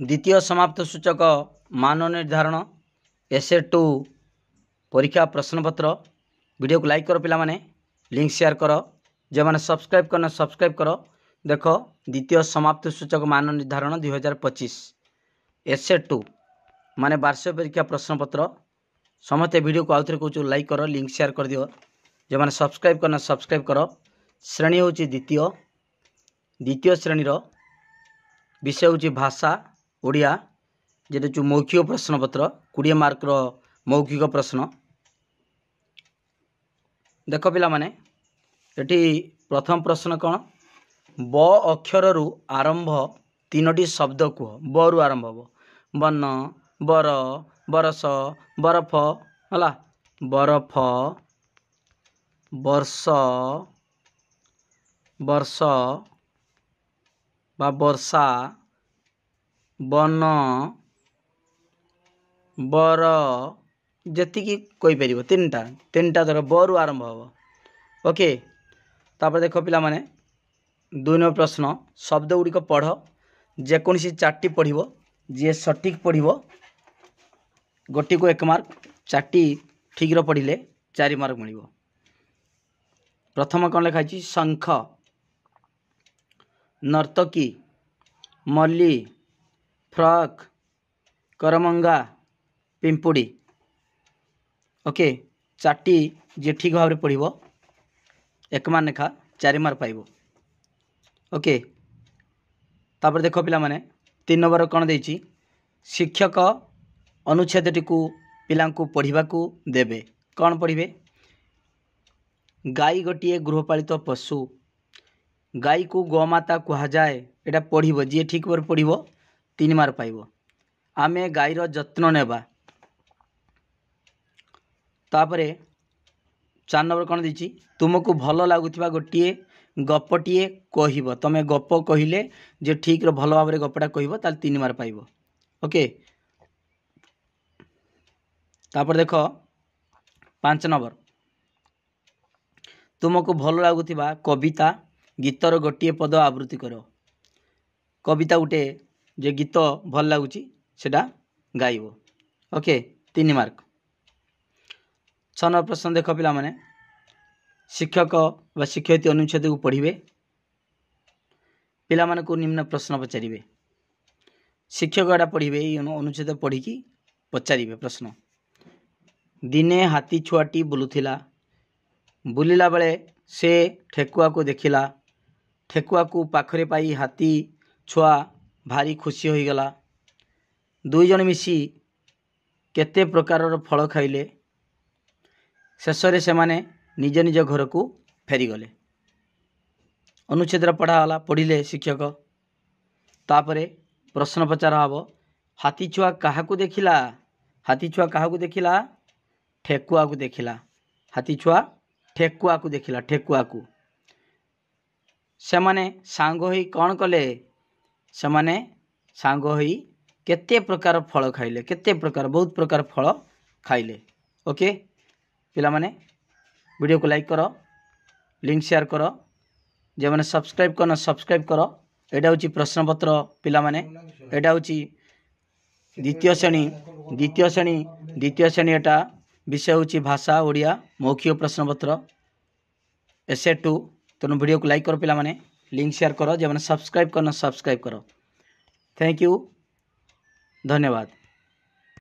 द्वितीय समाप्त सूचक मान निर्धारण एसे 2 परीक्षा प्रश्नपत्र वीडियो को लाइक करो पिला माने लिंक शेयर करो जो मैंने सब्सक्राइब करना सब्सक्राइब करो। देखो द्वितीय समाप्त सूचक मान निर्धारण 2025 एसे 2 माने वार्षिक परीक्षा प्रश्नपत्र समस्ते वीडियो को आउ थे कहूँ लाइक करो लिंक शेयर कर दियो जो मैंने सब्सक्राइब करना सब्सक्राइब करो। श्रेणी हूँ द्वितीय श्रेणी विषय हूँ भाषा ओडिया जेटा जो मौखिक प्रश्नपत्र 20 मार्क मौखिक प्रश्न। देख पिला माने एटी प्रथम प्रश्न कौन ब अक्षर रु आरंभ 3टी शब्द कह ब रु आरंभ हम बन बर बरस बरफ हला बरफ वर्ष वर्ष बा वर्षा बन बर जी कोई पार तीन टा धर बरु आरंभ हम। ओके तापर देख पिला माने 2 नंबर प्रश्न शब्द गुड़िक पढ़ जेकोसी 4टी पढ़ जी सठिक पढ़ गोटी को 1 मार्क 4टी ठीक पढ़ले 4 मार्क मिल। प्रथम कौन लिखाई शंख नर्तकी मल्ली फ्रॉक करमंगा पिंपुड़ी। ओके 4टी जी ठीक भाव पढ़ 1 मार्क लेखा 4 मार्क पाइब। ओके तापर देख पिला माने 3 नंबर कौन देछि शिक्षक अनुच्छेदटी को पिला पढ़ा देवे कौन पढ़े गाई गोटे गृहपालित पशु गाई को गोमाता कह जाए यहाँ पढ़ जी ठीक पर पढ़ 3 मार्क पाइब। आमे गाईर जत्न नेबा तापरे 4 नंबर कौन देछि तुमको भल लगुवा गोटे गपटीए कह तमें गप कहले जे ठीक भल भाव गपटा कह 3 मार्क पाइब। ओके तापर देख 5 नंबर तुमको भल लगुवा कविता गीतर गोटे पद आवृत्ति कर कविता गोटे जे गीत भल लगुच सेटा गाइब। Okay 3 mark. 6 नंबर प्रश्न देख पिला माने शिक्षक व शिक्षयित्री अनुच्छेद को पढ़े पिला माने को निम्न प्रश्न पचारे शिक्षक एटा पढ़े अनुच्छेद पढ़ी पचारे प्रश्न दिने हाथी छुआटी बुलुथिला बुलिला बेले से ठेकुआ को देखिला ठेकुआ को पाखरे पाई हाथी छुआ भारी खुशी हो गला 2 जन मिसी केते प्रकार फल खाइले शेषरे से माने निज निज घर को फेरीगले। अनुच्छेद पढ़ाला पढ़िले शिक्षक तापरे प्रश्न पचार हम हाथी छुआ क्या देखिला हाथी छुआ क्या देखिला ठेकुआ को देखिला हाथी छुआ ठेकुआ को देखिला ठेकुआ को से माने सांग होई कौन कले से माने सांग होई केते प्रकार फल खाइले केते प्रकार बहुत प्रकार फल खाइले। ओके पिला माने वीडियो को लाइक करो लिंक शेयर करो जो मैंने सब्सक्राइब करना सब्सक्राइब करो। एटा हूँ प्रश्नपत्र पिला माने एटा हूँ द्वितीय श्रेणी एटा विषय हूँ भाषा ओडिया मौखिक प्रश्नपत्र एसे 2 तेणु वीडियो को लाइक करो पिला माने लिंक शेयर करो जो मैंने सब्सक्राइब करना सब्सक्राइब करो। थैंक यू धन्यवाद।